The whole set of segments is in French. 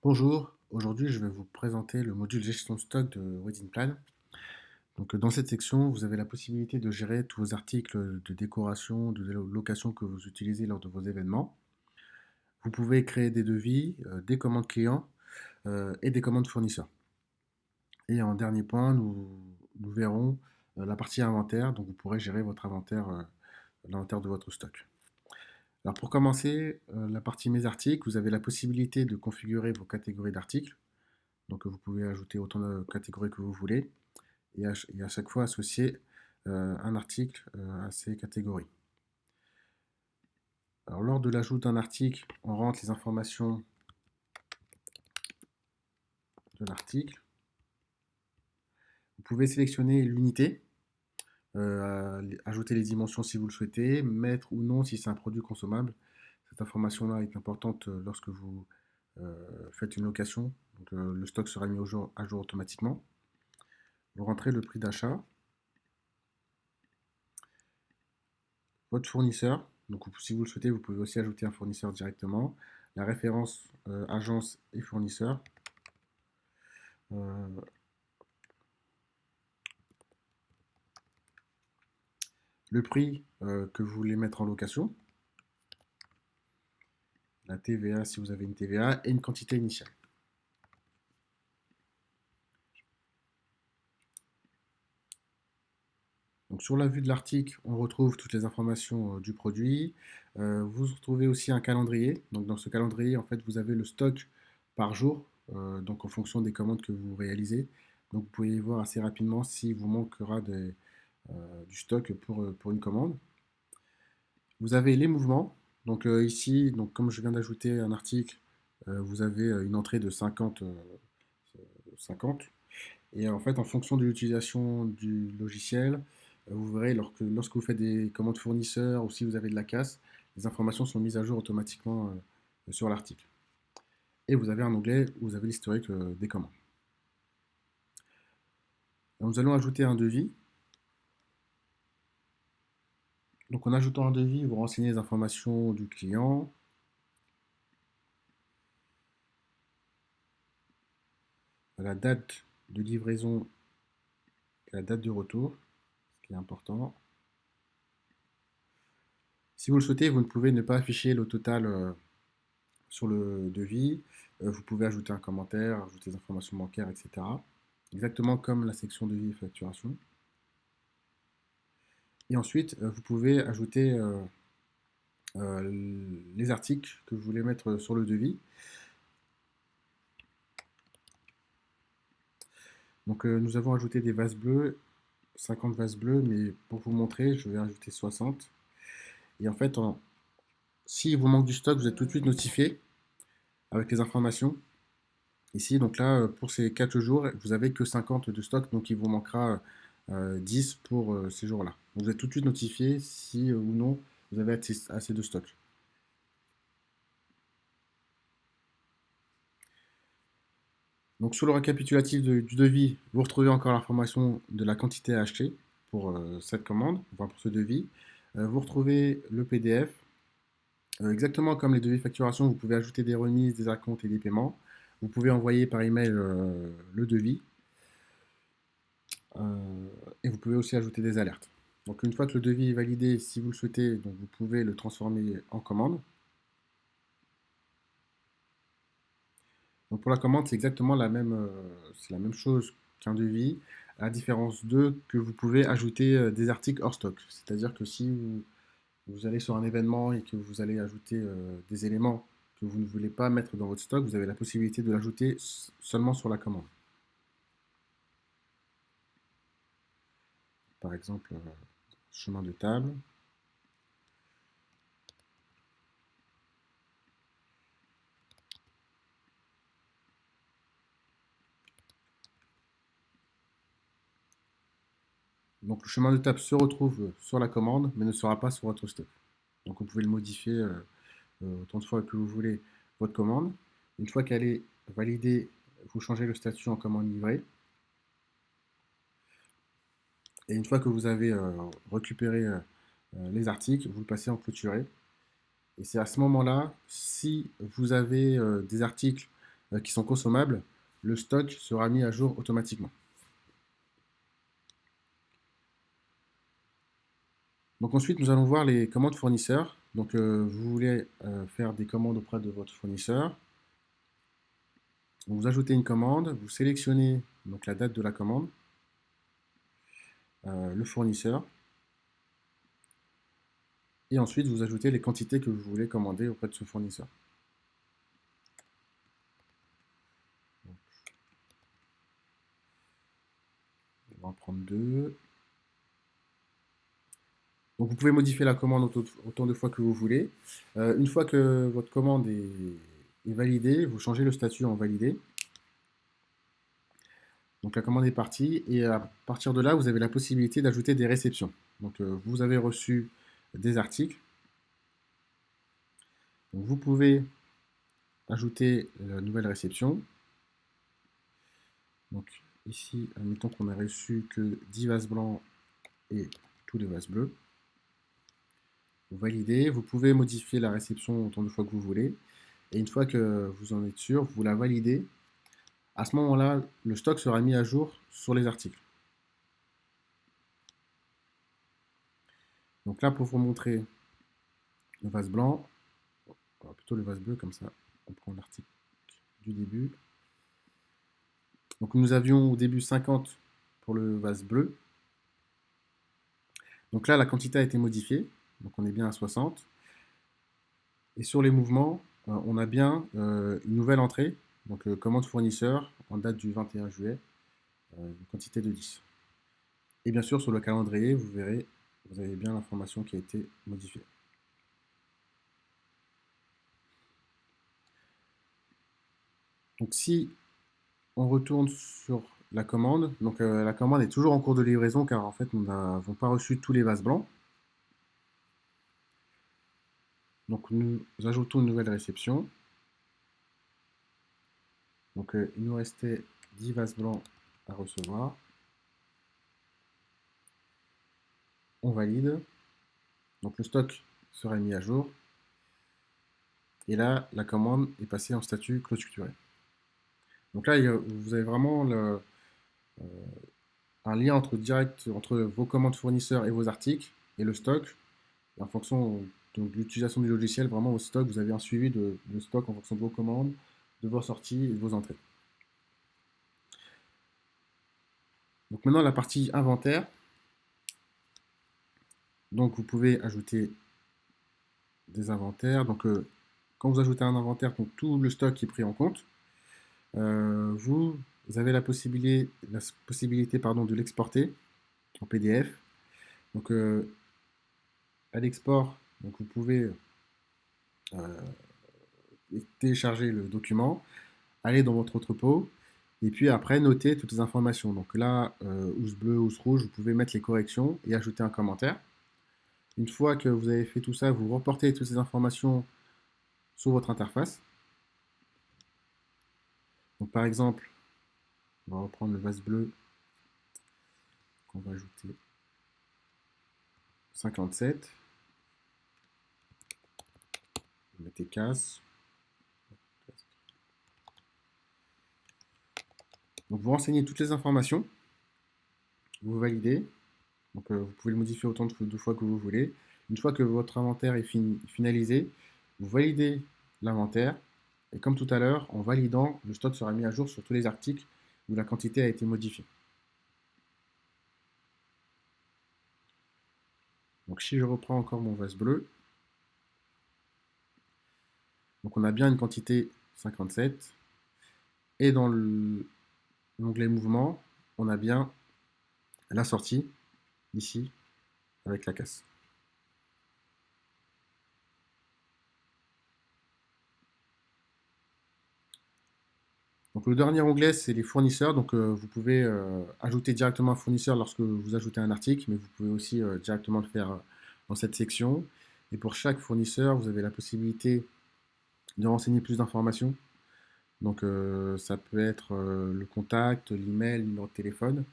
Bonjour, aujourd'hui je vais vous présenter le module gestion de stock de Weddingplan. Dans cette section, vous avez la possibilité de gérer tous vos articles de décoration, de location que vous utilisez lors de vos événements. Vous pouvez créer des devis, des commandes clients et des commandes fournisseurs. Et en dernier point, nous verrons la partie inventaire, donc vous pourrez gérer votre inventaire, l'inventaire de votre stock. Alors pour commencer, la partie mes articles, vous avez la possibilité de configurer vos catégories d'articles. Donc vous pouvez ajouter autant de catégories que vous voulez et à chaque fois associer un article à ces catégories. Alors lors de l'ajout d'un article, on rentre les informations de l'article. Vous pouvez sélectionner l'unité, ajouter les dimensions si vous le souhaitez, mettre ou non si c'est un produit consommable. Cette information-là est importante lorsque vous faites une location. Donc, le stock sera mis à jour automatiquement. Vous rentrez le prix d'achat, votre fournisseur. Donc, si vous le souhaitez, vous pouvez aussi ajouter un fournisseur directement. La référence agence et fournisseur. Euh, le prix que vous voulez mettre en location. La TVA si vous avez une TVA et une quantité initiale. Donc, sur la vue de l'article, on retrouve toutes les informations du produit. Vous retrouvez aussi un calendrier. Donc, dans ce calendrier, en fait, vous avez le stock par jour, donc en fonction des commandes que vous réalisez. Donc, vous pouvez voir assez rapidement si vous manquera du stock pour une commande. Vous avez les mouvements. Donc, ici, donc, comme je viens d'ajouter un article, vous avez une entrée de 50. Et en fait, en fonction de l'utilisation du logiciel, vous verrez lorsque vous faites des commandes fournisseurs ou si vous avez de la casse, les informations sont mises à jour automatiquement sur l'article. Et vous avez un onglet où vous avez l'historique des commandes. Alors, nous allons ajouter un devis. Donc en ajoutant un devis, vous renseignez les informations du client, la date de livraison et la date de retour, ce qui est important. Si vous le souhaitez, vous ne pouvez ne pas afficher le total sur le devis. Vous pouvez ajouter un commentaire, ajouter des informations bancaires, etc. Exactement comme la section devis et facturation. Et ensuite, vous pouvez ajouter les articles que vous voulez mettre sur le devis. Donc nous avons ajouté des vases bleus, 50 vases bleus, mais pour vous montrer, je vais ajouter 60. Et en fait, si vous manque du stock, vous êtes tout de suite notifié avec les informations. Ici, donc là, pour ces 4 jours, vous avez que 50 de stock, donc il vous manquera 10 pour ces jours-là. Vous êtes tout de suite notifié si ou non vous avez assez de stock. Donc sur le récapitulatif du devis, vous retrouvez encore l'information de la quantité à acheter pour cette commande, enfin pour ce devis. Vous retrouvez le PDF. Exactement comme les devis facturation, vous pouvez ajouter des remises, des acomptes et des paiements. Vous pouvez envoyer par email le devis. Et vous pouvez aussi ajouter des alertes. Donc une fois que le devis est validé, si vous le souhaitez, donc vous pouvez le transformer en commande. Donc pour la commande, c'est exactement c'est la même chose qu'un devis, à la différence de que vous pouvez ajouter des articles hors stock. C'est-à-dire que si vous allez sur un événement et que vous allez ajouter des éléments que vous ne voulez pas mettre dans votre stock, vous avez la possibilité de l'ajouter seulement sur la commande. Par exemple, chemin de table. Donc le chemin de table se retrouve sur la commande, mais ne sera pas sur votre stock. Donc vous pouvez le modifier autant de fois que vous voulez votre commande. Une fois qu'elle est validée, vous changez le statut en commande livrée. Et une fois que vous avez récupéré les articles, vous le passez en clôturé. Et c'est à ce moment-là, si vous avez des articles qui sont consommables, le stock sera mis à jour automatiquement. Donc ensuite, nous allons voir les commandes fournisseurs. Donc vous voulez faire des commandes auprès de votre fournisseur. Donc, vous ajoutez une commande, vous sélectionnez donc la date de la commande, le fournisseur, et ensuite vous ajoutez les quantités que vous voulez commander auprès de ce fournisseur. On va en prendre deux. Donc vous pouvez modifier la commande autant de fois que vous voulez. Une fois que votre commande est validée, vous changez le statut en validé. Donc la commande est partie et à partir de là, vous avez la possibilité d'ajouter des réceptions. Donc vous avez reçu des articles. Donc, vous pouvez ajouter la nouvelle réception. Donc ici, admettons qu'on a reçu que 10 vases blancs et tous les vases bleus. Vous validez, vous pouvez modifier la réception autant de fois que vous voulez. Et une fois que vous en êtes sûr, vous la validez. À ce moment-là, le stock sera mis à jour sur les articles. Donc là, pour vous montrer le vase blanc, plutôt le vase bleu, comme ça, on prend l'article du début. Donc nous avions au début 50 pour le vase bleu. Donc là, la quantité a été modifiée. Donc on est bien à 60. Et sur les mouvements, on a bien une nouvelle entrée. Donc commande fournisseur en date du 21 juillet, une quantité de 10. Et bien sûr, sur le calendrier, vous verrez, vous avez bien l'information qui a été modifiée. Donc si on retourne sur la commande, donc la commande est toujours en cours de livraison car en fait nous n'avons pas reçu tous les vases blancs. Donc nous ajoutons une nouvelle réception. Donc il nous restait 10 vases blancs à recevoir. On valide. Donc le stock sera mis à jour. Et là, la commande est passée en statut clôturé. Donc là, vous avez vraiment un lien direct entre vos commandes fournisseurs et vos articles et le stock. Et en fonction de l'utilisation du logiciel, vraiment au stock, vous avez un suivi de stock en fonction de vos commandes, de vos sorties et de vos entrées. Donc maintenant, la partie inventaire. Donc vous pouvez ajouter des inventaires. Donc quand vous ajoutez un inventaire, donc tout le stock est pris en compte. Vous avez la possibilité de l'exporter en PDF. Donc à l'export, donc vous pouvez télécharger le document, aller dans votre entrepôt et puis après noter toutes les informations. Donc là, housse bleue, housse rouge, vous pouvez mettre les corrections et ajouter un commentaire. Une fois que vous avez fait tout ça, vous reportez toutes ces informations sur votre interface. Donc par exemple, on va reprendre le vase bleu qu'on va ajouter 57. Vous mettez casse. Donc vous renseignez toutes les informations, vous validez. Donc vous pouvez le modifier autant de fois que vous voulez. Une fois que votre inventaire est finalisé, vous validez l'inventaire. Et comme tout à l'heure, en validant, le stock sera mis à jour sur tous les articles où la quantité a été modifiée. Donc si je reprends encore mon vase bleu, donc on a bien une quantité 57. Et dans l'onglet mouvement, on a bien la sortie, ici, avec la casse. Donc le dernier onglet, c'est les fournisseurs. Donc vous pouvez ajouter directement un fournisseur lorsque vous ajoutez un article, mais vous pouvez aussi directement le faire dans cette section. Et pour chaque fournisseur, vous avez la possibilité de renseigner plus d'informations. Donc ça peut être le contact, l'email, le numéro de téléphone.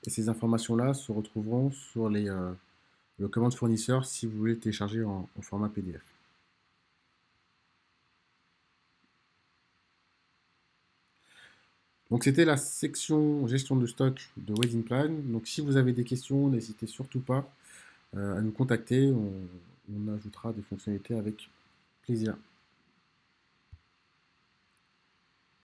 Et ces informations-là se retrouveront sur le commande fournisseur si vous voulez le télécharger en format PDF. Donc c'était la section gestion de stock de Wedding Plan. Donc si vous avez des questions, n'hésitez surtout pas à nous contacter. On ajoutera des fonctionnalités avec plaisir.